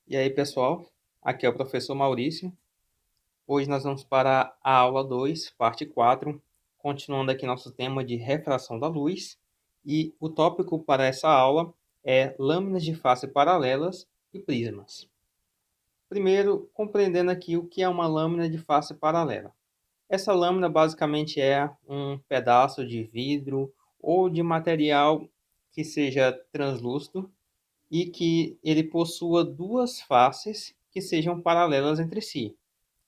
E aí, pessoal? Aqui é o professor Maurício. Hoje nós vamos para a aula 2, parte 4, continuando aqui nosso tema de refração da luz. E o tópico para essa aula é lâminas de face paralelas e prismas. Primeiro, compreendendo aqui o que é uma lâmina de face paralela. Essa lâmina basicamente é um pedaço de vidro ou de material que seja translúcido e que ele possua duas faces que sejam paralelas entre si.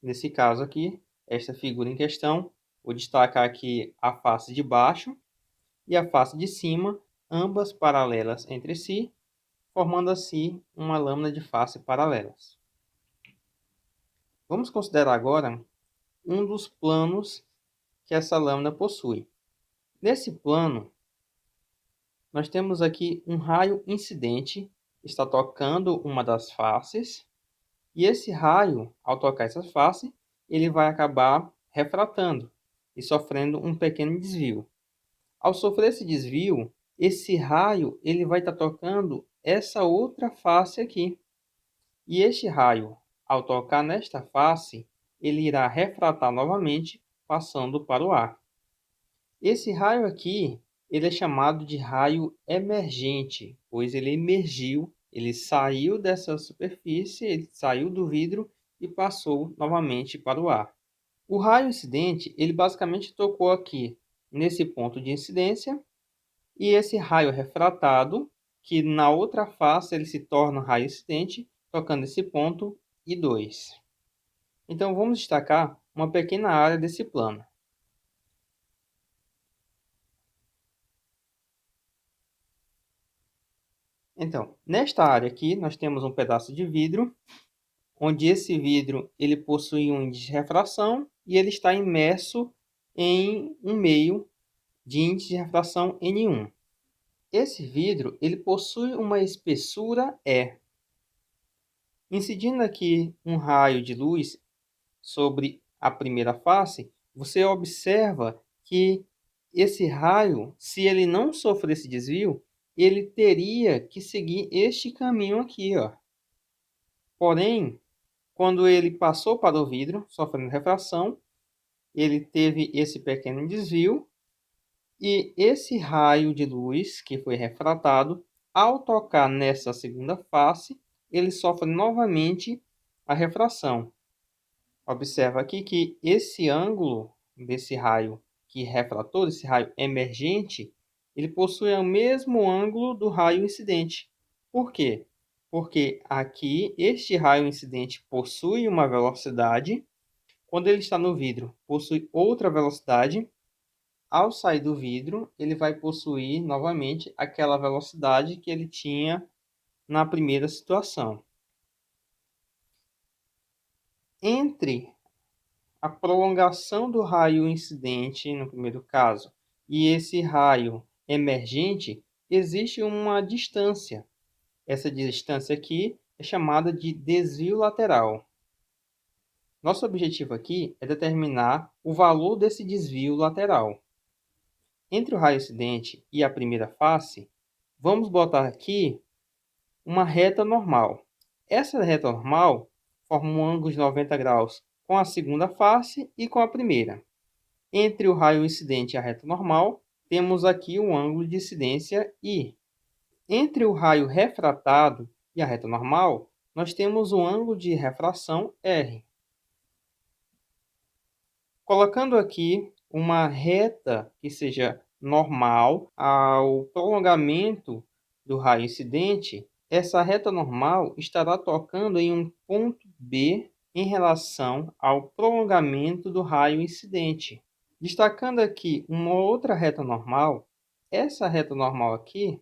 Nesse caso aqui, esta figura em questão, vou destacar aqui a face de baixo e a face de cima, ambas paralelas entre si, formando assim uma lâmina de face paralelas. Vamos considerar agora um dos planos que essa lâmina possui. Nesse plano, nós temos aqui um raio incidente, está tocando uma das faces. E esse raio, ao tocar essa face, ele vai acabar refratando e sofrendo um pequeno desvio. Ao sofrer esse desvio, esse raio ele vai estar tocando essa outra face aqui. E este raio, ao tocar nesta face, ele irá refratar novamente, passando para o ar. Esse raio aqui, ele é chamado de raio emergente, pois ele emergiu, ele saiu dessa superfície, ele saiu do vidro e passou novamente para o ar. O raio incidente, ele basicamente tocou aqui nesse ponto de incidência, e esse raio refratado, que na outra face ele se torna um raio incidente, tocando esse ponto e 2. Então vamos destacar uma pequena área desse plano. Então, nesta área aqui, nós temos um pedaço de vidro, onde esse vidro ele possui um índice de refração e ele está imerso em um meio de índice de refração N1. Esse vidro ele possui uma espessura E. Incidindo aqui um raio de luz sobre a primeira face, você observa que esse raio, se ele não sofrer esse desvio, ele teria que seguir este caminho aqui, ó. Porém, quando ele passou para o vidro, sofrendo refração, ele teve esse pequeno desvio e esse raio de luz que foi refratado, ao tocar nessa segunda face, ele sofre novamente a refração. Observa aqui que esse ângulo desse raio que refratou, desse raio emergente, ele possui o mesmo ângulo do raio incidente. Por quê? Porque aqui este raio incidente possui uma velocidade, quando ele está no vidro, possui outra velocidade. Ao sair do vidro, ele vai possuir novamente aquela velocidade que ele tinha na primeira situação. Entre a prolongação do raio incidente, no primeiro caso, e esse raio emergente, existe uma distância. Essa distância aqui é chamada de desvio lateral. Nosso objetivo aqui é determinar o valor desse desvio lateral. Entre o raio incidente e a primeira face, vamos botar aqui uma reta normal. Essa reta normal forma um ângulo de 90 graus com a segunda face e com a primeira. Entre o raio incidente e a reta normal, temos aqui um ângulo de incidência I. Entre o raio refratado e a reta normal, nós temos um ângulo de refração R. Colocando aqui uma reta que seja normal ao prolongamento do raio incidente, essa reta normal estará tocando em um ponto B em relação ao prolongamento do raio incidente. Destacando aqui uma outra reta normal, essa reta normal aqui,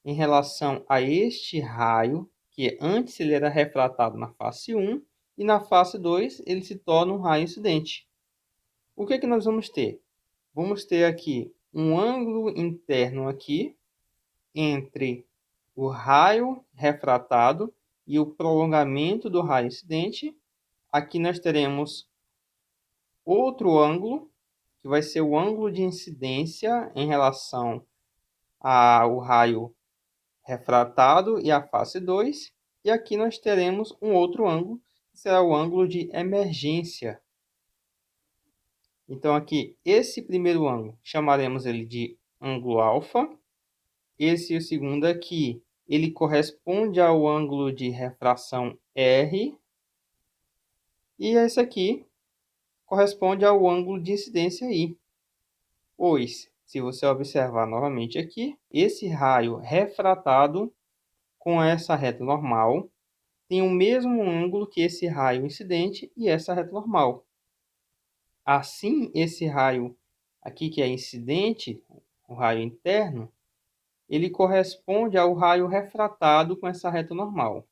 em relação a este raio, que antes ele era refratado na face 1, e na face 2 ele se torna um raio incidente. O que é que nós vamos ter? Vamos ter aqui um ângulo interno aqui entre o raio refratado e o prolongamento do raio incidente. Aqui nós teremos outro ângulo, que vai ser o ângulo de incidência em relação ao raio refratado e a face 2. E aqui nós teremos um outro ângulo, que será o ângulo de emergência. Então, aqui, esse primeiro ângulo, chamaremos ele de ângulo alfa. Esse segundo aqui, ele corresponde ao ângulo de refração R. E esse aqui corresponde ao ângulo de incidência I. Pois, se você observar novamente aqui, esse raio refratado com essa reta normal tem o mesmo ângulo que esse raio incidente e essa reta normal. Assim, esse raio aqui que é incidente, o raio interno, ele corresponde ao raio refratado com essa reta normal.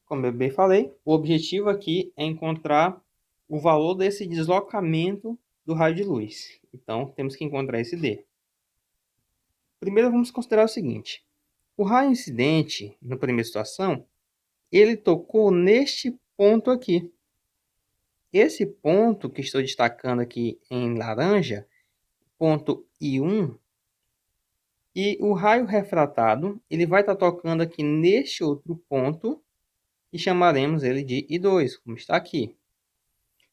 Como eu bem falei, o objetivo aqui é encontrar o valor desse deslocamento do raio de luz. Então, temos que encontrar esse D. Primeiro, vamos considerar o seguinte. O raio incidente, na primeira situação, ele tocou neste ponto aqui. Esse ponto que estou destacando aqui em laranja, ponto I1, e o raio refratado, ele vai estar tocando aqui neste outro ponto, e chamaremos ele de I2, como está aqui.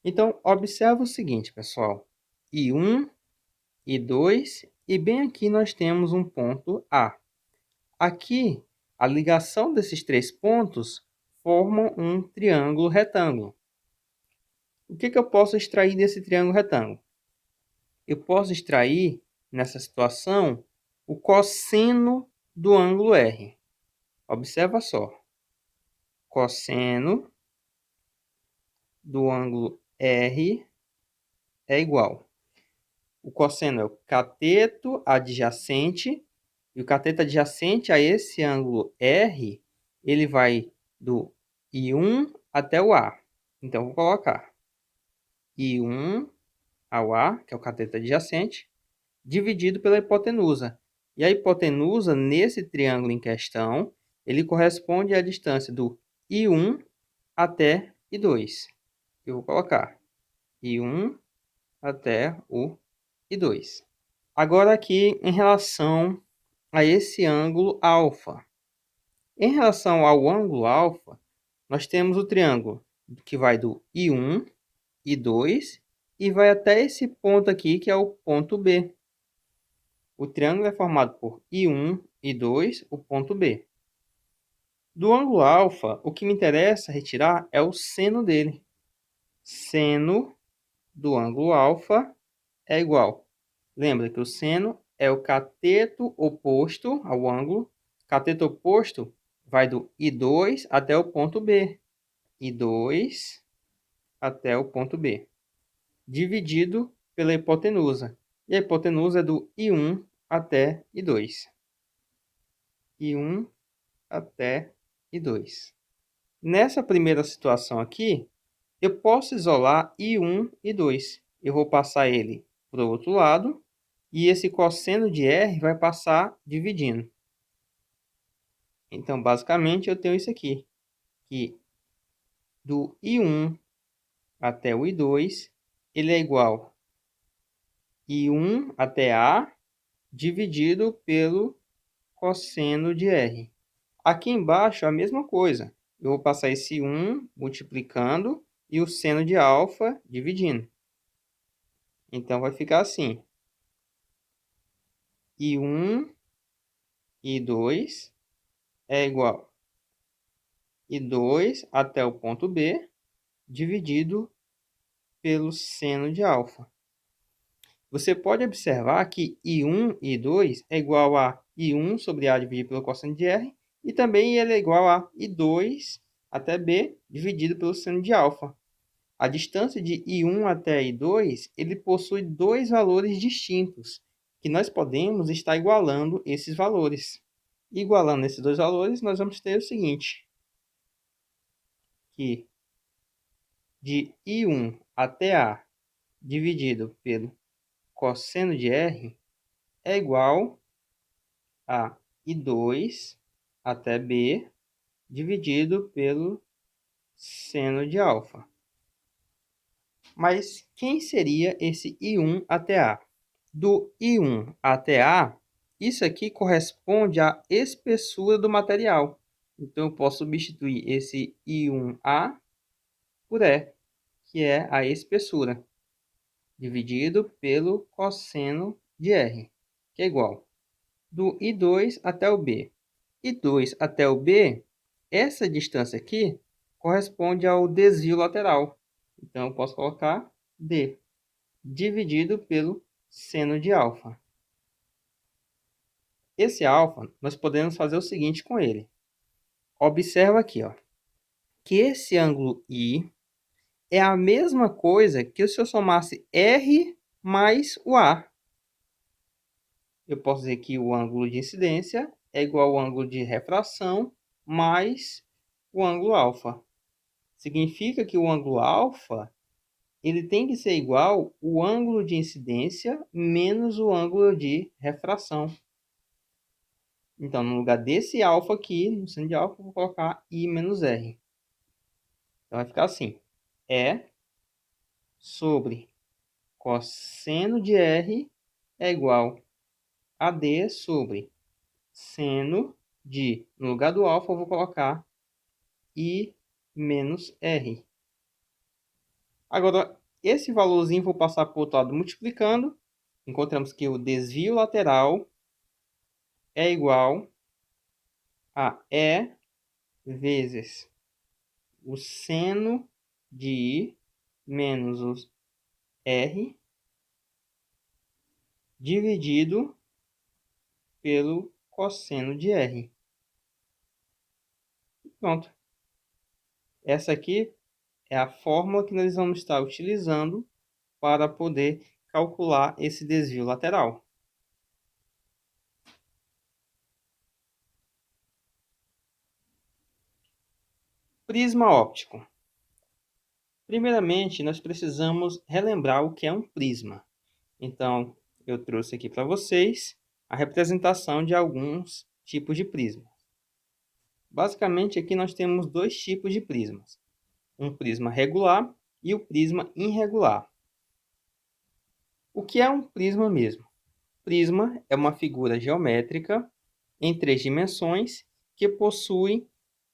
Então, observe o seguinte, pessoal. I1, I2, e bem aqui nós temos um ponto A. Aqui, a ligação desses três pontos formam um triângulo retângulo. O que eu posso extrair desse triângulo retângulo? Eu posso extrair, nessa situação, o cosseno do ângulo R. Observa só. Cosseno do ângulo R é igual. O cosseno é o cateto adjacente. E o cateto adjacente a esse ângulo R, ele vai do I1 até o A. Então, vou colocar I1 ao A, que é o cateto adjacente, dividido pela hipotenusa. E a hipotenusa, nesse triângulo em questão, ele corresponde à distância do I1 até I2. Eu vou colocar I1 até o I2. Agora aqui, em relação a esse ângulo alfa. Em relação ao ângulo alfa, nós temos o triângulo que vai do I1, I2 e vai até esse ponto aqui, que é o ponto B. O triângulo é formado por I1, I2, o ponto B. Do ângulo alfa, o que me interessa retirar é o seno dele. Seno do ângulo alfa é igual. Lembra que o seno é o cateto oposto ao ângulo. Cateto oposto vai do I2 até o ponto B. I2 até o ponto B. Dividido pela hipotenusa. E a hipotenusa é do I1 até I2. I1 até I2. Nessa primeira situação aqui, eu posso isolar I1 e I2. Eu vou passar ele para o outro lado. E esse cosseno de R vai passar dividindo. Então, basicamente, eu tenho isso aqui. Que do I1 até o I2, ele é igual a I1 até A dividido pelo cosseno de R. Aqui embaixo, a mesma coisa. Eu vou passar esse 1 multiplicando e o seno de alfa dividindo. Então, vai ficar assim. I1 e I2 é igual a I2 até o ponto B dividido pelo seno de alfa. Você pode observar que I1 e I2 é igual a I1 sobre A dividido pelo cosseno de R, e também ele é igual a I2 até B dividido pelo seno de alfa. A distância de I1 até I2, ele possui dois valores distintos, que nós podemos estar igualando esses valores. Igualando esses dois valores, nós vamos ter o seguinte, que de I1 até A dividido pelo cosseno de R é igual a I2 até B dividido pelo seno de alfa. Mas quem seria esse I1 até A? Do I1 até A, isso aqui corresponde à espessura do material. Então, eu posso substituir esse I1A por E, que é a espessura, dividido pelo cosseno de R, que é igual do I2 até o B. I2 até o B, essa distância aqui corresponde ao desvio lateral. Então, eu posso colocar D, dividido pelo seno de alfa. Esse alfa, nós podemos fazer o seguinte com ele. Observa aqui, ó, que esse ângulo I é a mesma coisa que se eu somasse R mais o A. Eu posso dizer que o ângulo de incidência é igual ao ângulo de refração mais o ângulo alfa. Significa que o ângulo alfa ele tem que ser igual ao ângulo de incidência menos o ângulo de refração. Então, no lugar desse alfa aqui, no seno de alfa, eu vou colocar I menos R. Então, vai ficar assim. E sobre cosseno de R é igual a D sobre seno de, no lugar do alfa, eu vou colocar I menos R. Agora, esse valorzinho vou passar para o outro lado multiplicando. Encontramos que o desvio lateral é igual a E vezes o seno de I menos o R dividido pelo cosseno de R. Pronto. Essa aqui é a fórmula que nós vamos estar utilizando para poder calcular esse desvio lateral. Prisma óptico. Primeiramente, nós precisamos relembrar o que é um prisma. Então, eu trouxe aqui para vocês a representação de alguns tipos de prisma. Basicamente, aqui nós temos dois tipos de prismas. Um prisma regular e o prisma irregular. O que é um prisma mesmo? Prisma é uma figura geométrica em 3 dimensões que possui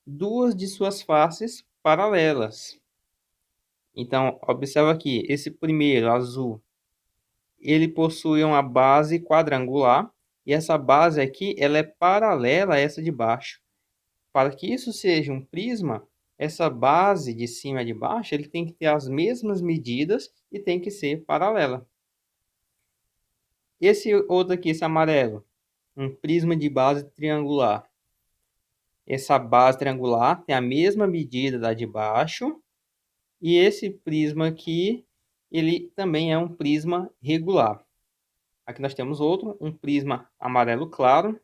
duas de suas faces paralelas. Então, observa aqui, esse primeiro, azul, ele possui uma base quadrangular e essa base aqui ela é paralela a essa de baixo. Para que isso seja um prisma, essa base de cima e de baixo ele tem que ter as mesmas medidas e tem que ser paralela. Esse outro aqui, esse amarelo, um prisma de base triangular. Essa base triangular tem a mesma medida da de baixo. E esse prisma aqui, ele também é um prisma regular. Aqui nós temos outro, um prisma amarelo claro,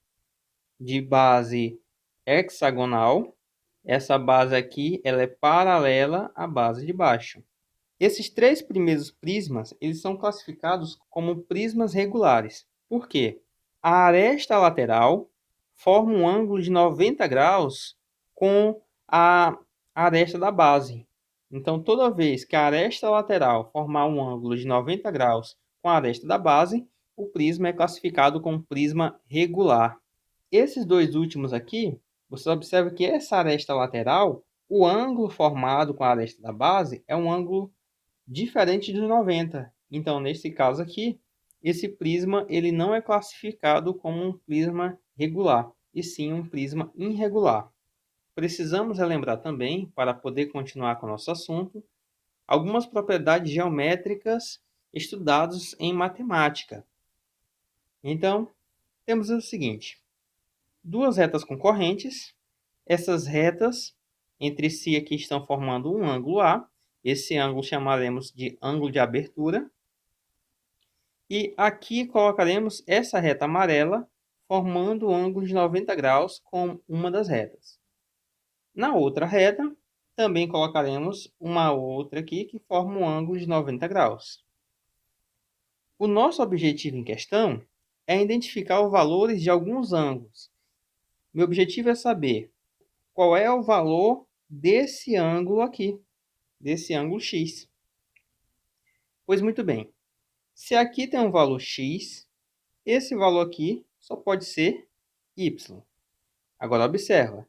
de base hexagonal. Essa base aqui, ela é paralela à base de baixo. Esses três primeiros prismas, eles são classificados como prismas regulares. Por quê? A aresta lateral forma um ângulo de 90 graus com a aresta da base. Então, toda vez que a aresta lateral formar um ângulo de 90 graus com a aresta da base, o prisma é classificado como prisma regular. Esses dois últimos aqui, você observa que essa aresta lateral, o ângulo formado com a aresta da base é um ângulo diferente dos 90. Então, nesse caso aqui, esse prisma ele não é classificado como um prisma regular, e sim um prisma irregular. Precisamos relembrar também, para poder continuar com o nosso assunto, algumas propriedades geométricas estudadas em matemática. Então, temos o seguinte: duas retas concorrentes, essas retas entre si aqui estão formando um ângulo A, esse ângulo chamaremos de ângulo de abertura, e aqui colocaremos essa reta amarela formando um ângulo de 90 graus com uma das retas. Na outra reta, também colocaremos uma outra aqui que forma um ângulo de 90 graus. O nosso objetivo em questão é identificar os valores de alguns ângulos. Meu objetivo é saber qual é o valor desse ângulo aqui, desse ângulo X. Pois muito bem, se aqui tem um valor X, esse valor aqui só pode ser y. Agora, observa.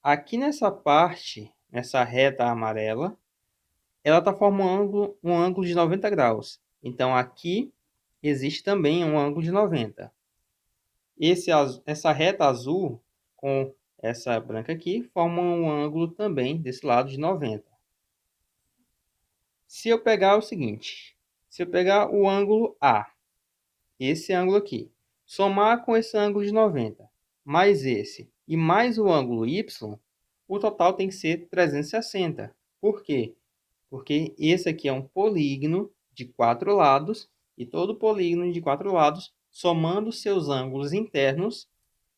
Aqui nessa parte, nessa reta amarela, ela está formando um ângulo de 90 graus. Então, aqui existe também um ângulo de 90. Essa reta azul com essa branca aqui formam um ângulo também desse lado de 90. Se eu pegar o seguinte, se eu pegar o ângulo A, esse ângulo aqui, somar com esse ângulo de 90, mais esse e mais o ângulo Y, o total tem que ser 360. Por quê? Porque esse aqui é um polígono de 4 lados e todo polígono de 4 lados, somando seus ângulos internos,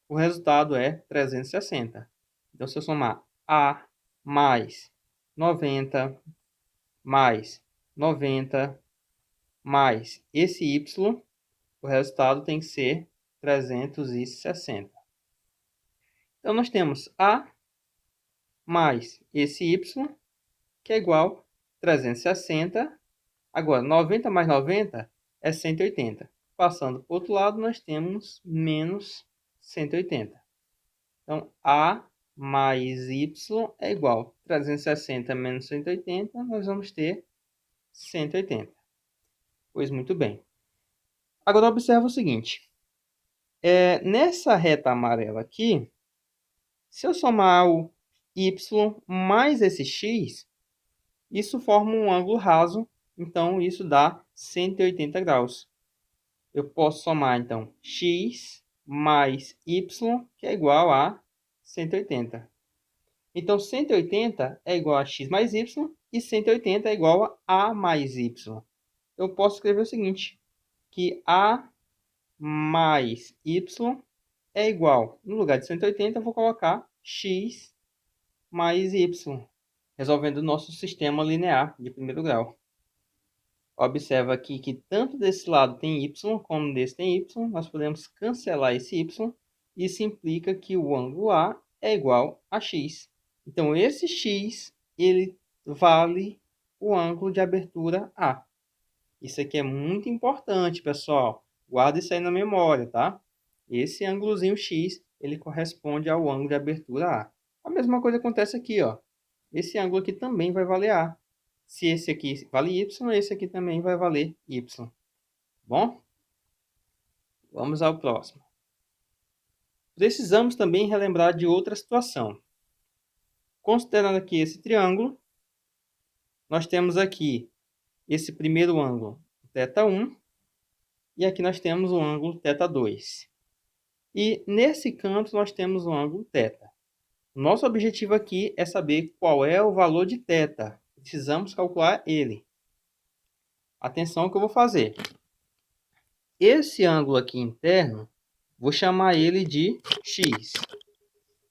o resultado é 360. Então, se eu somar A mais 90 mais 90 mais esse Y, o resultado tem que ser 360. Então, nós temos A mais esse Y, que é igual a 360. Agora, 90 mais 90 é 180. Passando para o outro lado, nós temos menos 180. Então, A mais Y é igual a 360 menos 180, nós vamos ter 180. Pois muito bem. Agora, observa o seguinte. Nessa reta amarela aqui, se eu somar o Y mais esse X, isso forma um ângulo raso, então isso dá 180 graus. Eu posso somar, então, X mais Y, que é igual a 180. Então, 180 é igual a x mais y e 180 é igual a mais y. Eu posso escrever o seguinte, que a mais y é igual, no lugar de 180, eu vou colocar x mais y, resolvendo o nosso sistema linear de primeiro grau. Observa aqui que tanto desse lado tem y, como desse tem y, nós podemos cancelar esse y, e isso implica que o ângulo A é igual a x. Então, esse x, ele vale o ângulo de abertura A. Isso aqui é muito importante, pessoal. Guarda isso aí na memória, tá? Esse ângulozinho x, ele corresponde ao ângulo de abertura A. A mesma coisa acontece aqui, ó. Esse ângulo aqui também vai valer A. Se esse aqui vale y, esse aqui também vai valer y. Bom? Vamos ao próximo. Precisamos também relembrar de outra situação. Considerando aqui esse triângulo, nós temos aqui esse primeiro ângulo, θ1, e aqui nós temos o ângulo θ2. E nesse canto nós temos o ângulo θ. Nosso objetivo aqui é saber qual é o valor de θ. Precisamos calcular ele. Atenção ao que eu vou fazer. Esse ângulo aqui interno, vou chamar ele de x.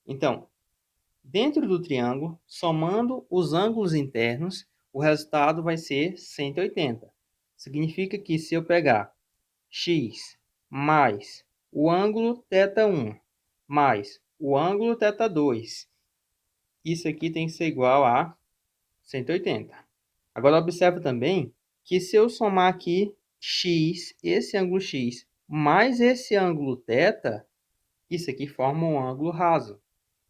Então, dentro do triângulo, somando os ângulos internos, o resultado vai ser 180. Significa que se eu pegar x mais o ângulo θ1 mais o ângulo θ2, isso aqui tem que ser igual a 180. Agora, observe também que se eu somar aqui x, esse ângulo x, mais esse ângulo θ, isso aqui forma um ângulo raso.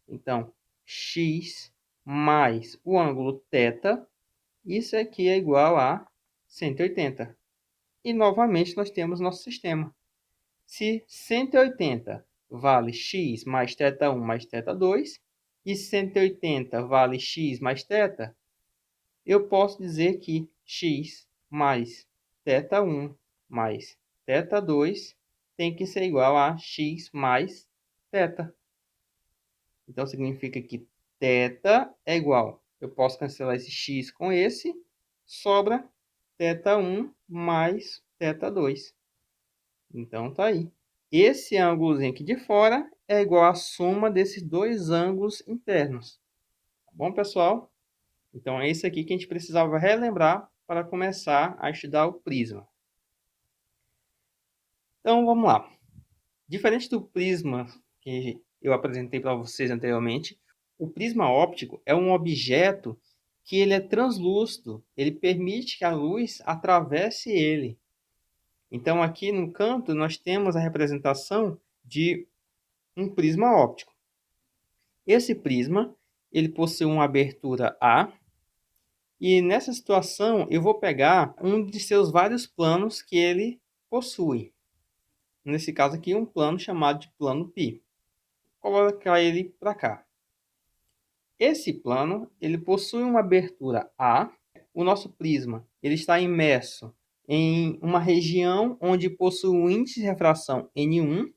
Então, x mais o ângulo θ, isso aqui é igual a 180. E, novamente, nós temos nosso sistema. Se 180 vale x mais θ1 mais θ2, e 180 vale x mais θ, eu posso dizer que x mais θ1 mais θ2 tem que ser igual a x mais θ. Então, significa que θ é igual. Eu posso cancelar esse x com esse. Sobra θ1 mais θ2. Então, tá aí. Esse ângulozinho aqui de fora é igual à soma desses dois ângulos internos. Tá bom, pessoal? Então, é isso aqui que a gente precisava relembrar para começar a estudar o prisma. Então, vamos lá. Diferente do prisma que eu apresentei para vocês anteriormente, o prisma óptico é um objeto que ele é translúcido, ele permite que a luz atravesse ele. Então, aqui no canto, nós temos a representação de um prisma óptico. Esse prisma, ele possui uma abertura A, e nessa situação eu vou pegar um de seus vários planos que ele possui. Nesse caso aqui, um plano chamado de plano π. Vou colocar ele para cá. Esse plano, ele possui uma abertura A. O nosso prisma, ele está imerso em uma região onde possui um índice de refração N1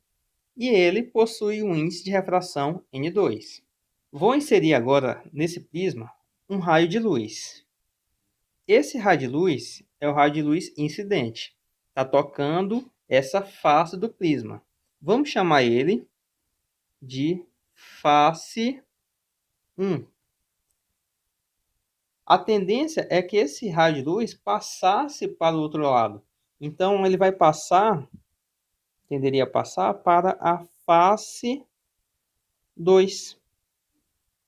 e ele possui um índice de refração N2. Vou inserir agora nesse prisma um raio de luz. Esse raio de luz é o raio de luz incidente. Está tocando essa face do prisma. Vamos chamar ele de face 1. A tendência é que esse raio de luz passasse para o outro lado. Então, ele vai passar, tenderia a passar para a face 2.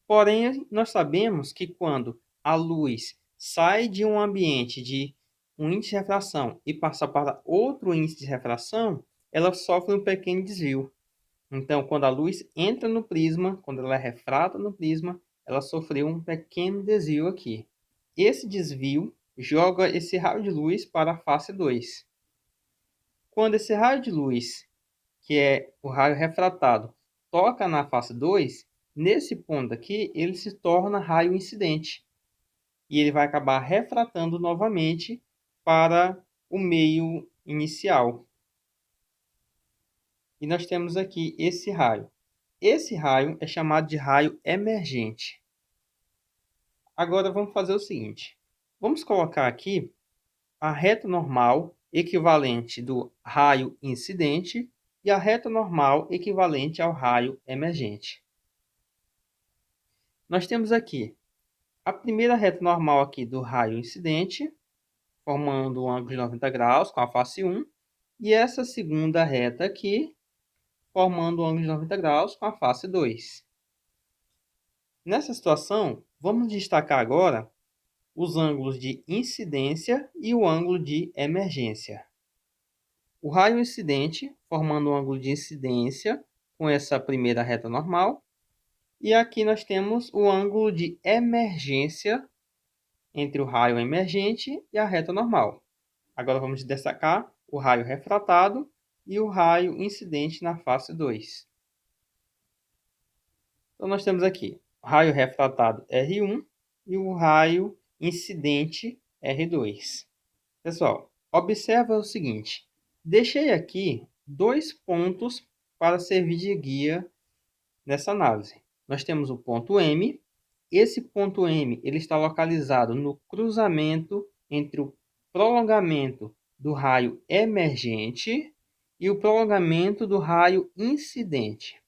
Porém, nós sabemos que quando a luz sai de um ambiente de um índice de refração e passa para outro índice de refração, ela sofre um pequeno desvio. Então, quando a luz entra no prisma, quando ela é refrata no prisma, ela sofreu um pequeno desvio aqui. Esse desvio joga esse raio de luz para a face 2. Quando esse raio de luz, que é o raio refratado, toca na face 2, nesse ponto aqui, ele se torna raio incidente. E ele vai acabar refratando novamente para o meio inicial. E nós temos aqui esse raio. Esse raio é chamado de raio emergente. Agora vamos fazer o seguinte. Vamos colocar aqui a reta normal equivalente do raio incidente e a reta normal equivalente ao raio emergente. Nós temos aqui a primeira reta normal aqui do raio incidente, formando um ângulo de 90 graus com a face 1, e essa segunda reta aqui, formando um ângulo de 90 graus com a face 2. Nessa situação, vamos destacar agora os ângulos de incidência e o ângulo de emergência. O raio incidente, formando um ângulo de incidência com essa primeira reta normal. E aqui nós temos o ângulo de emergência entre o raio emergente e a reta normal. Agora vamos destacar o raio refratado e o raio incidente na face 2. Então nós temos aqui o raio refratado R1 e o raio incidente R2. Pessoal, observa o seguinte. Deixei aqui 2 pontos para servir de guia nessa análise. Nós temos o ponto M. Esse ponto M ele está localizado no cruzamento entre o prolongamento do raio emergente e o prolongamento do raio incidente.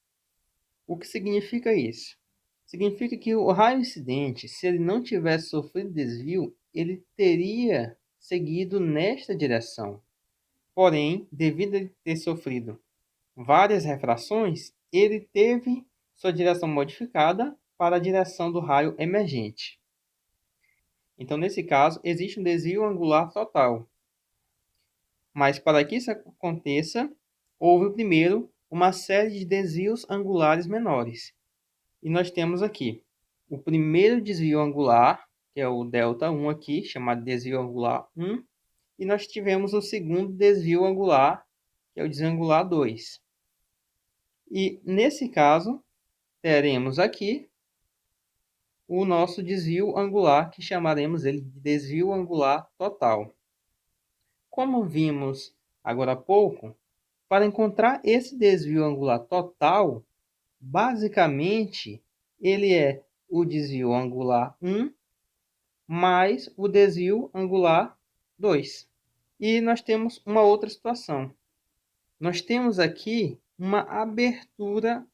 O que significa isso? Significa que o raio incidente, se ele não tivesse sofrido desvio, ele teria seguido nesta direção. Porém, devido a ele ter sofrido várias refrações, ele teve sua direção modificada para a direção do raio emergente. Então, nesse caso, existe um desvio angular total. Mas para que isso aconteça, houve primeiro uma série de desvios angulares menores. E nós temos aqui o primeiro desvio angular, que é o ΔI aqui, chamado desvio angular 1. E nós tivemos o segundo desvio angular, que é o desvio angular 2. E nesse caso, teremos aqui o nosso desvio angular, que chamaremos ele de desvio angular total. Como vimos agora há pouco, para encontrar esse desvio angular total, basicamente, ele é o desvio angular 1 mais o desvio angular 2. E nós temos uma outra situação. Nós temos aqui uma abertura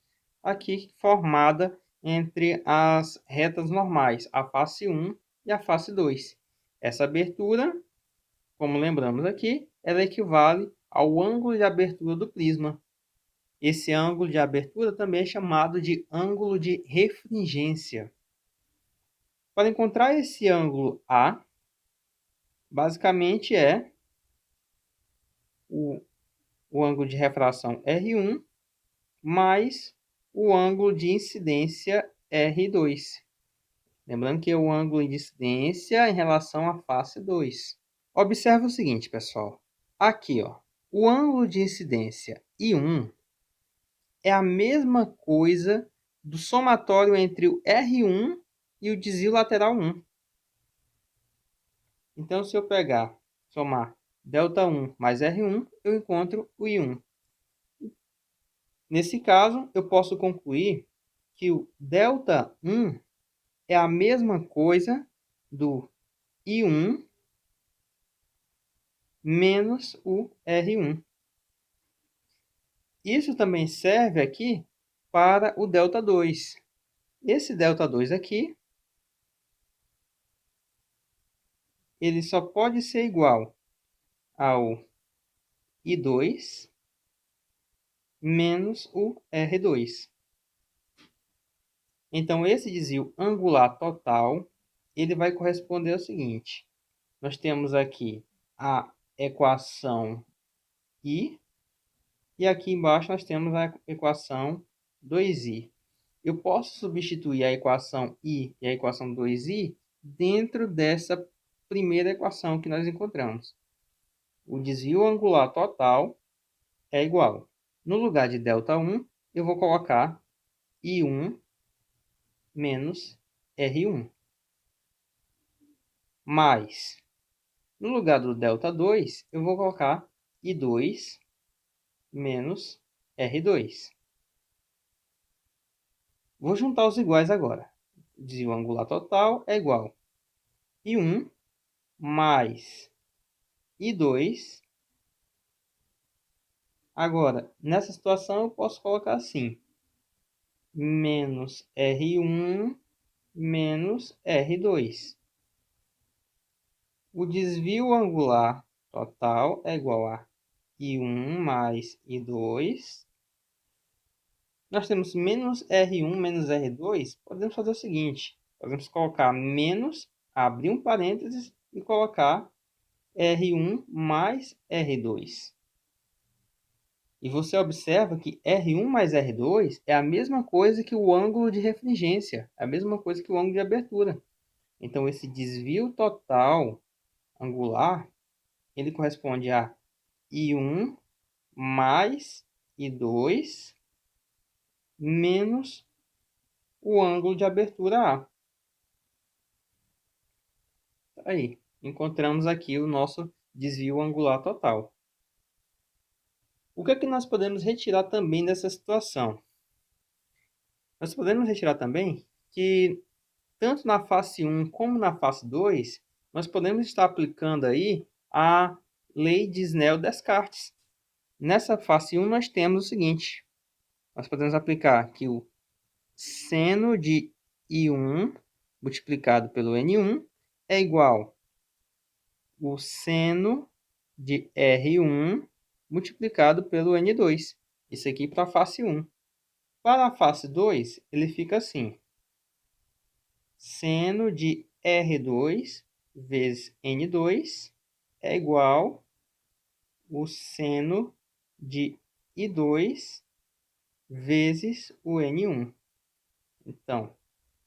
aqui formada entre as retas normais, a face 1 e a face 2. Essa abertura, como lembramos aqui, ela equivale ao ângulo de abertura do prisma. Esse ângulo de abertura também é chamado de ângulo de refringência. Para encontrar esse ângulo A, basicamente é o ângulo de refração R1 mais o ângulo de incidência R2. Lembrando que é o ângulo de incidência em relação à face 2. Observe o seguinte, pessoal. Aqui, ó, o ângulo de incidência I1 é a mesma coisa do somatório entre o R1 e o desvio lateral 1. Então, se eu somar ΔI mais R1, eu encontro o I1. Nesse caso, eu posso concluir que o ΔI é a mesma coisa do I1 menos o R1. Isso também serve aqui para o ΔI. Esse ΔI aqui, ele só pode ser igual ao I2 menos o R2. Então, esse desvio angular total, ele vai corresponder ao seguinte. Nós temos aqui a equação I, e aqui embaixo nós temos a equação 2i. Eu posso substituir a equação I e a equação 2i dentro dessa primeira equação que nós encontramos. O desvio angular total é igual. No lugar de ΔI, eu vou colocar I1 menos R1. Mais, no lugar do ΔI, eu vou colocar I2 menos R2. Vou juntar os iguais agora. O desvio angular total é igual a I1 mais I2. Agora, nessa situação, eu posso colocar assim. Menos R1 menos R2. O desvio angular total é igual a I1 mais I2. Nós temos menos R1 menos R2. Podemos fazer o seguinte. Podemos colocar menos, abrir um parênteses e colocar R1 mais R2. E você observa que R1 mais R2 é a mesma coisa que o ângulo de refringência. É a mesma coisa que o ângulo de abertura. Então, esse desvio total angular, ele corresponde a I1 mais I2 menos o ângulo de abertura A. Aí, encontramos aqui o nosso desvio angular total. O que é que nós podemos retirar também dessa situação? Nós podemos retirar também que, tanto na face 1 como na face 2, nós podemos estar aplicando aí a lei de Snell-Descartes. Nessa face 1, nós temos o seguinte. Nós podemos aplicar que o seno de I1 multiplicado pelo N1 é igual ao seno de R1 multiplicado pelo N2. Isso aqui para a face 1. Para a face 2, ele fica assim. Seno de R2 vezes N2 é igual ao seno de I2 vezes o N1. Então,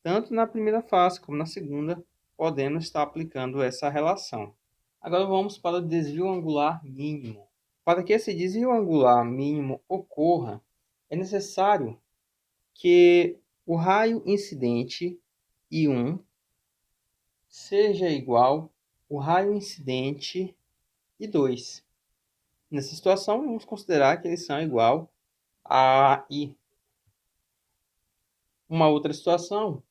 tanto na primeira face como na segunda, podemos estar aplicando essa relação. Agora vamos para o desvio angular mínimo. Para que esse desvio angular mínimo ocorra, é necessário que o raio incidente I1 seja igual ao raio incidente I2. Nessa situação, vamos considerar que eles são igual a I. Uma outra situação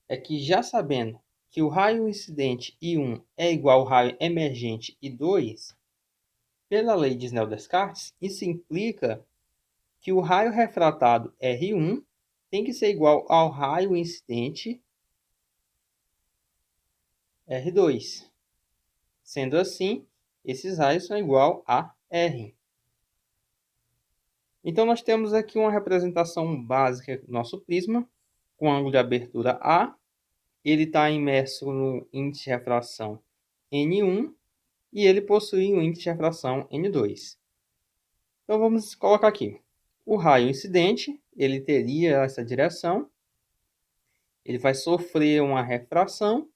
é que, já sabendo que o raio incidente I1 é igual ao raio emergente I2, pela lei de Snell-Descartes, isso implica que o raio refratado R1 tem que ser igual ao raio incidente R2. Sendo assim, esses raios são igual a R. Então, nós temos aqui uma representação básica do nosso prisma, com ângulo de abertura A. Ele está imerso no índice de refração N1 e ele possui um índice de refração N2. Então, vamos colocar aqui. O raio incidente, ele teria essa direção, ele vai sofrer uma refração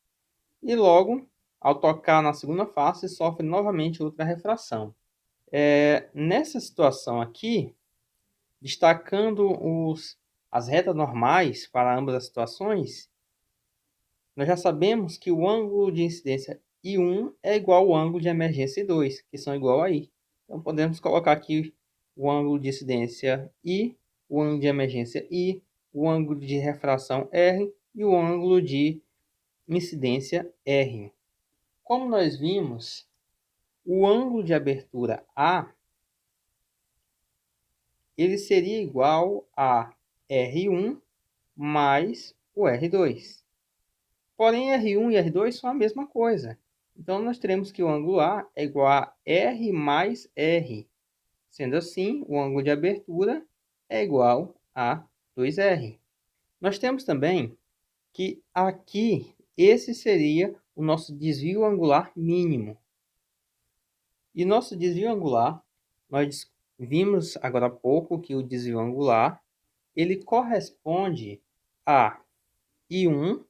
e logo, ao tocar na segunda face, sofre novamente outra refração. Nessa situação aqui, destacando as retas normais para ambas as situações, nós já sabemos que o ângulo de incidência I1 é igual ao ângulo de emergência I2, que são igual a I. Então, podemos colocar aqui o ângulo de incidência I, o ângulo de emergência I, o ângulo de refração R e o ângulo de incidência R. Como nós vimos, o ângulo de abertura A ele seria igual a R1 mais o R2. Porém, R1 e R2 são a mesma coisa. Então, nós teremos que o ângulo A é igual a R mais R. Sendo assim, o ângulo de abertura é igual a 2R. Nós temos também que aqui, esse seria o nosso desvio angular mínimo. E nosso desvio angular, nós vimos agora há pouco que o desvio angular, ele corresponde a I1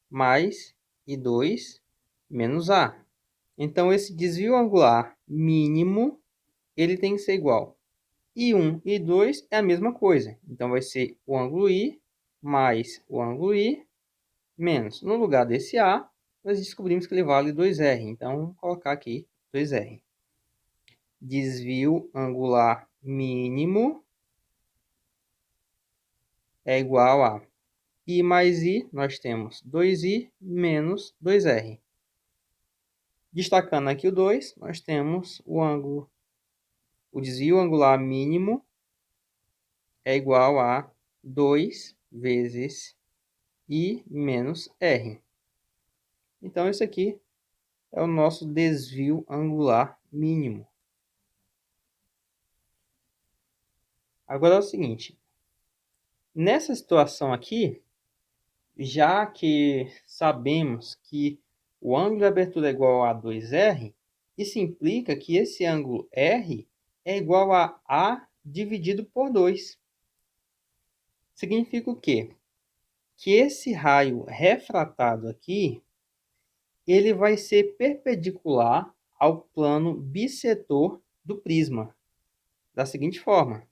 mais I2 menos A. Então, esse desvio angular mínimo, ele tem que ser igual. I1 e I2 é a mesma coisa. Então, vai ser o ângulo I mais o ângulo I menos. No lugar desse A, nós descobrimos que ele vale 2R. Então, vamos colocar aqui 2R. Desvio angular mínimo é igual a I mais I, nós temos 2I menos 2R. Destacando aqui o 2, nós temos o desvio angular mínimo é igual a 2 vezes I menos R. Então, esse aqui é o nosso desvio angular mínimo. Agora é o seguinte, nessa situação aqui, já que sabemos que o ângulo de abertura é igual a 2R, isso implica que esse ângulo R é igual a A dividido por 2. Significa o quê? Que esse raio refratado aqui, ele vai ser perpendicular ao plano bissetor do prisma. Da seguinte forma,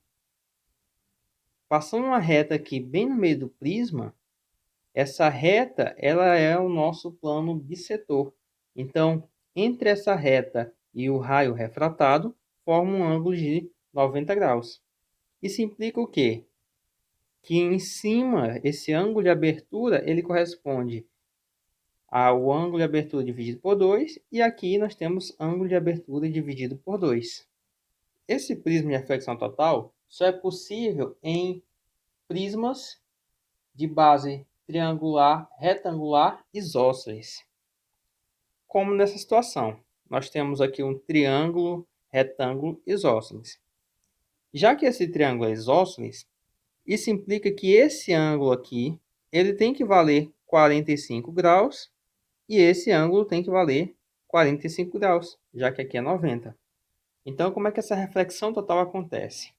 passando uma reta aqui bem no meio do prisma, essa reta ela é o nosso plano bissetor. Então, entre essa reta e o raio refratado, forma um ângulo de 90 graus. Isso implica o quê? Que em cima, esse ângulo de abertura, ele corresponde ao ângulo de abertura dividido por 2, e aqui nós temos ângulo de abertura dividido por 2. Esse prisma de reflexão total só é possível em prismas de base triangular, retangular isósceles. Como nessa situação, nós temos aqui um triângulo, retângulo isósceles. Já que esse triângulo é isósceles, isso implica que esse ângulo aqui, ele tem que valer 45 graus, e esse ângulo tem que valer 45 graus, já que aqui é 90. Então, como é que essa reflexão total acontece?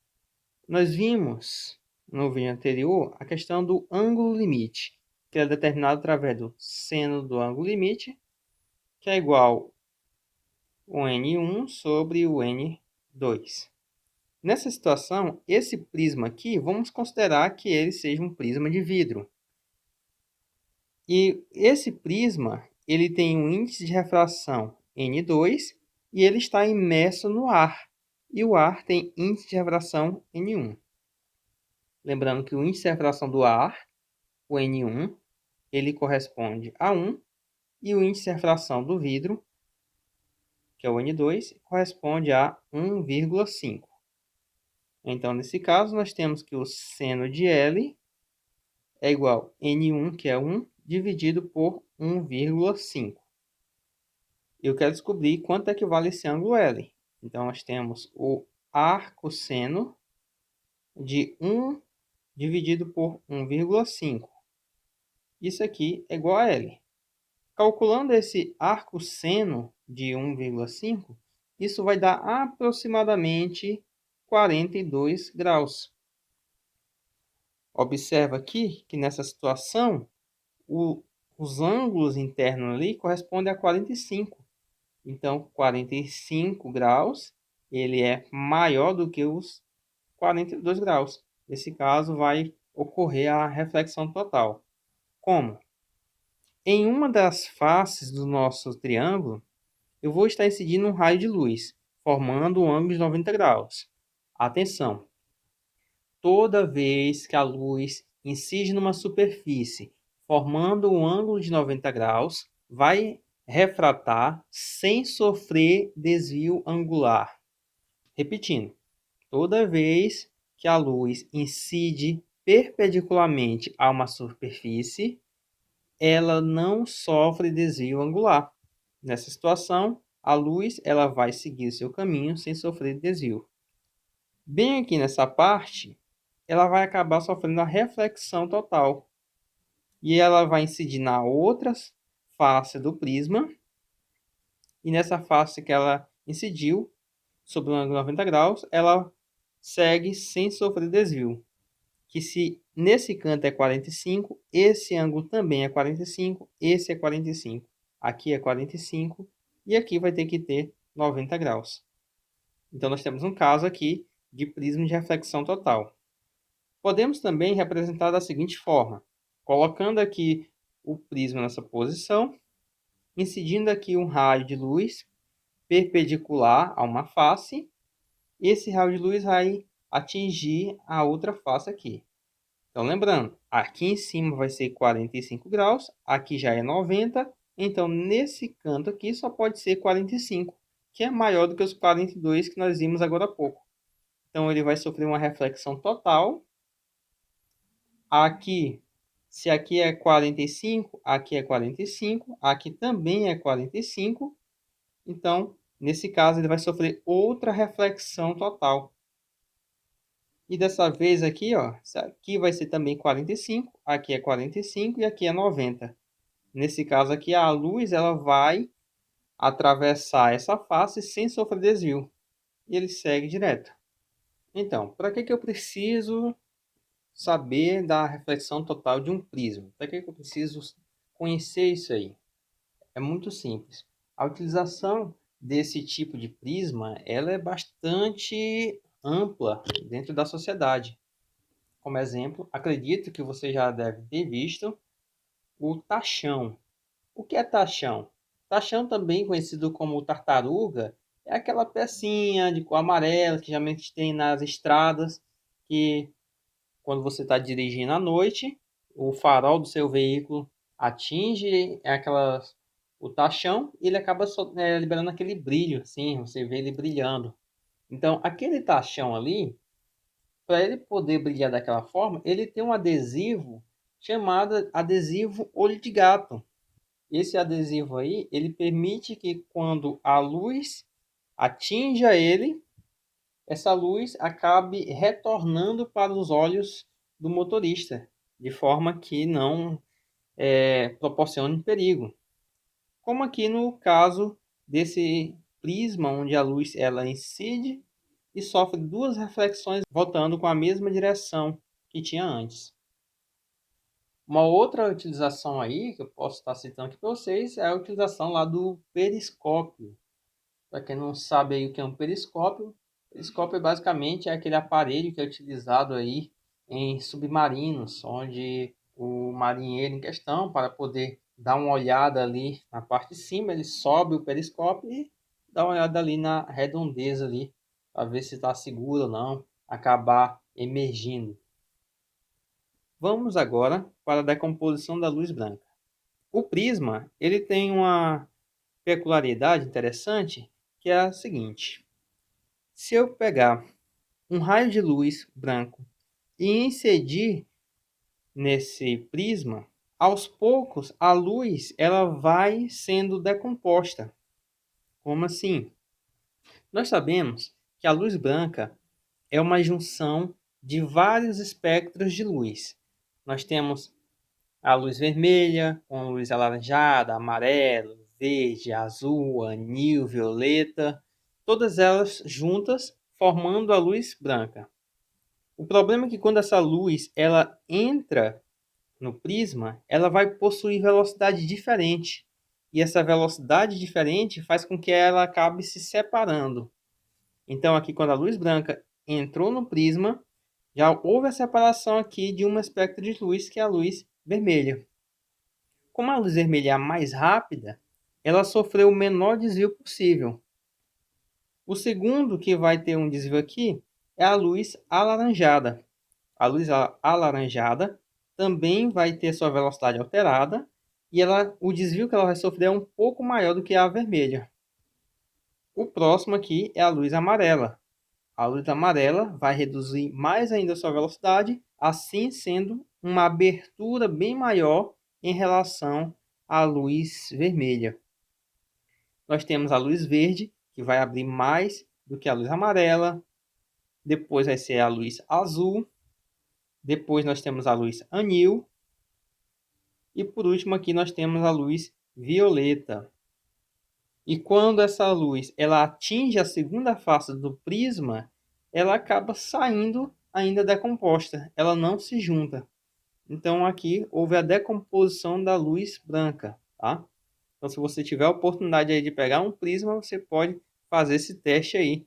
Nós vimos no vídeo anterior a questão do ângulo limite, que é determinado através do seno do ângulo limite, que é igual o N1 sobre o N2. Nessa situação, esse prisma aqui, vamos considerar que ele seja um prisma de vidro. E esse prisma, ele tem um índice de refração N2 e ele está imerso no ar. E o ar tem índice de refração N1. Lembrando que o índice de refração do ar, o N1, ele corresponde a 1. E o índice de refração do vidro, que é o N2, corresponde a 1,5. Então, nesse caso, nós temos que o seno de L é igual a N1, que é 1, dividido por 1,5. Eu quero descobrir quanto é que vale esse ângulo L. Então, nós temos o arcosseno de 1 dividido por 1,5. Isso aqui é igual a L. Calculando esse arcosseno de 1,5, isso vai dar aproximadamente 42 graus. Observa aqui que nessa situação, os ângulos internos ali correspondem a 45. Então, 45 graus, ele é maior do que os 42 graus. Nesse caso, vai ocorrer a reflexão total. Como? Em uma das faces do nosso triângulo, eu vou estar incidindo um raio de luz, formando um ângulo de 90 graus. Atenção! Toda vez que a luz incide numa superfície, formando um ângulo de 90 graus, vai refratar sem sofrer desvio angular. Repetindo, toda vez que a luz incide perpendicularmente a uma superfície, ela não sofre desvio angular. Nessa situação, a luz ela vai seguir seu caminho sem sofrer desvio. Bem aqui nessa parte, ela vai acabar sofrendo a reflexão total. E ela vai incidir na outra face do prisma. E nessa face que ela incidiu, sobre o ângulo 90 graus, ela segue sem sofrer desvio. Que se nesse canto é 45, esse ângulo também é 45, esse é 45. Aqui é 45 e aqui vai ter que ter 90 graus. Então, nós temos um caso aqui de prisma de reflexão total. Podemos também representar da seguinte forma, colocando aqui o prisma nessa posição, incidindo aqui um raio de luz perpendicular a uma face, e esse raio de luz vai atingir a outra face aqui. Então, lembrando, aqui em cima vai ser 45 graus, aqui já é 90, então nesse canto aqui só pode ser 45, que é maior do que os 42 que nós vimos agora há pouco. Então, ele vai sofrer uma reflexão total. Aqui, se aqui é 45, aqui é 45, aqui também é 45. Então, nesse caso, ele vai sofrer outra reflexão total. E dessa vez aqui, ó, aqui vai ser também 45, aqui é 45 e aqui é 90. Nesse caso aqui, a luz ela vai atravessar essa face sem sofrer desvio. E ele segue direto. Então, para que eu preciso saber da reflexão total de um prisma? Para que eu preciso conhecer isso aí? É muito simples. A utilização desse tipo de prisma, ela é bastante ampla dentro da sociedade. Como exemplo, acredito que você já deve ter visto o tachão. O que é tachão? Tachão, também conhecido como tartaruga, é aquela pecinha de cor amarela que geralmente tem nas estradas, que quando você está dirigindo à noite, o farol do seu veículo atinge o tachão e ele acaba liberando aquele brilho, assim, você vê ele brilhando. Então, aquele tachão ali, para ele poder brilhar daquela forma, ele tem um adesivo chamado adesivo olho de gato. Esse adesivo aí, ele permite que quando a luz atinja ele, essa luz acabe retornando para os olhos do motorista, de forma que não proporcione perigo. Como aqui no caso desse prisma, onde a luz ela incide e sofre duas reflexões voltando com a mesma direção que tinha antes. Uma outra utilização aí, que eu posso estar citando aqui para vocês, é a utilização lá do periscópio. Para quem não sabe aí o que é um periscópio, periscópio basicamente é aquele aparelho que é utilizado aí em submarinos, onde o marinheiro em questão, para poder dar uma olhada ali na parte de cima, ele sobe o periscópio e dá uma olhada ali na redondeza ali, para ver se está seguro ou não, acabar emergindo. Vamos agora para a decomposição da luz branca. O prisma ele tem uma peculiaridade interessante, que é a seguinte. Se eu pegar um raio de luz branco e incidir nesse prisma, aos poucos a luz ela vai sendo decomposta. Como assim? Nós sabemos que a luz branca é uma junção de vários espectros de luz. Nós temos a luz vermelha, com a luz alaranjada, amarelo, verde, azul, anil, violeta, todas elas juntas formando a luz branca. O problema é que quando essa luz ela entra no prisma, ela vai possuir velocidade diferente. E essa velocidade diferente faz com que ela acabe se separando. Então, aqui, quando a luz branca entrou no prisma, já houve a separação aqui de uma espectro de luz, que é a luz vermelha. Como a luz vermelha é a mais rápida, ela sofreu o menor desvio possível. O segundo que vai ter um desvio aqui é a luz alaranjada. A luz alaranjada também vai ter sua velocidade alterada e o desvio que ela vai sofrer é um pouco maior do que a vermelha. O próximo aqui é a luz amarela. A luz amarela vai reduzir mais ainda a sua velocidade, assim sendo uma abertura bem maior em relação à luz vermelha. Nós temos a luz verde, que vai abrir mais do que a luz amarela. Depois vai ser a luz azul. Depois nós temos a luz anil. E por último aqui nós temos a luz violeta. E quando essa luz ela atinge a segunda face do prisma, ela acaba saindo ainda decomposta. Ela não se junta. Então aqui houve a decomposição da luz branca, tá? Então se você tiver a oportunidade aí de pegar um prisma, você pode fazer esse teste aí.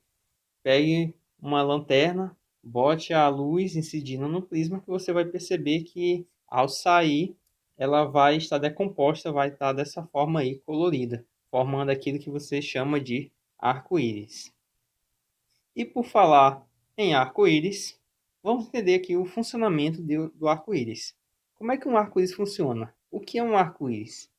Pegue uma lanterna, bote a luz incidindo no prisma, que você vai perceber que ao sair ela vai estar decomposta, vai estar dessa forma aí colorida, formando aquilo que você chama de arco-íris. E por falar em arco-íris, vamos entender aqui o funcionamento do arco-íris. Como é que um arco-íris funciona? O que é um arco-íris?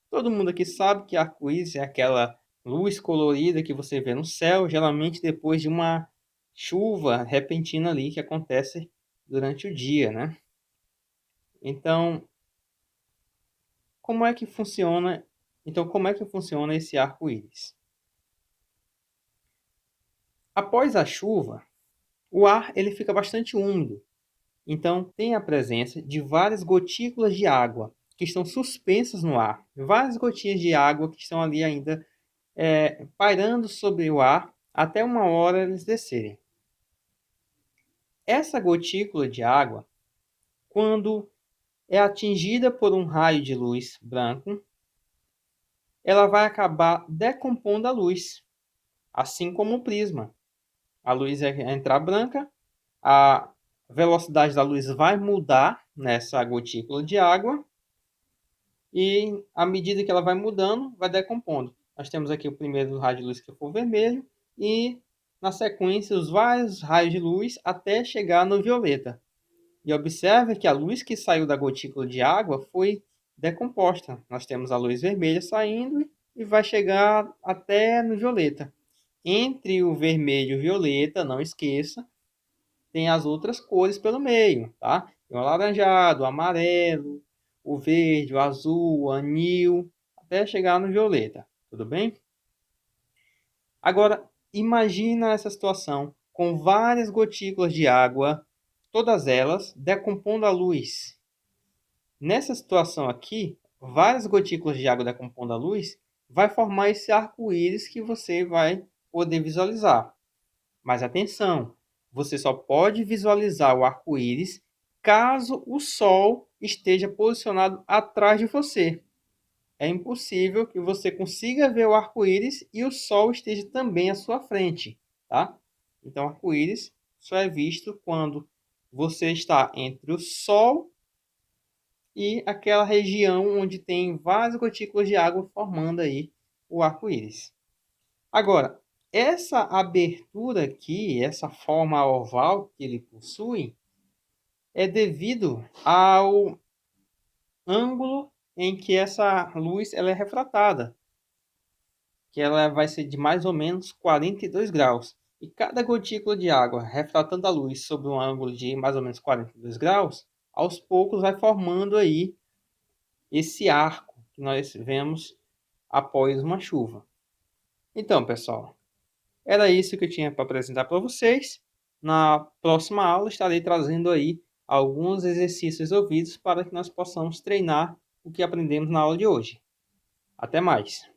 Todo mundo aqui sabe que arco-íris é aquela luz colorida que você vê no céu, geralmente depois de uma chuva repentina ali que acontece durante o dia, né? Então, como é que funciona? Então, como é que funciona esse arco-íris? Após a chuva, o ar ele fica bastante úmido. Então, tem a presença de várias gotículas de água que estão suspensas no ar. Várias gotinhas de água que estão ali ainda pairando sobre o ar até uma hora eles descerem. Essa gotícula de água, quando é atingida por um raio de luz branco, ela vai acabar decompondo a luz, assim como o prisma. A luz vai entrar branca, a velocidade da luz vai mudar nessa gotícula de água e à medida que ela vai mudando, vai decompondo. Nós temos aqui o primeiro raio de luz que foi vermelho e na sequência os vários raios de luz até chegar no violeta. E observe que a luz que saiu da gotícula de água foi decomposta. Nós temos a luz vermelha saindo e vai chegar até no violeta. Entre o vermelho e o violeta, não esqueça, tem as outras cores pelo meio, tá? Tem o alaranjado, o amarelo, o verde, o azul, o anil, até chegar no violeta, tudo bem? Agora, imagina essa situação com várias gotículas de água, todas elas decompondo a luz. Nessa situação aqui, várias gotículas de água decompondo a luz vai formar esse arco-íris que você vai poder visualizar. Mas atenção, você só pode visualizar o arco-íris caso o Sol esteja posicionado atrás de você. É impossível que você consiga ver o arco-íris e o Sol esteja também à sua frente, tá? Então, o arco-íris só é visto quando você está entre o Sol e aquela região onde tem várias gotículas de água formando aí o arco-íris. Agora, essa abertura aqui, essa forma oval que ele possui, é devido ao ângulo em que essa luz ela é refratada, que ela vai ser de mais ou menos 42 graus. E cada gotícula de água refratando a luz sobre um ângulo de mais ou menos 42 graus, aos poucos vai formando aí esse arco que nós vemos após uma chuva. Então, pessoal, era isso que eu tinha para apresentar para vocês. Na próxima aula estarei trazendo aí alguns exercícios ouvidos para que nós possamos treinar o que aprendemos na aula de hoje. Até mais!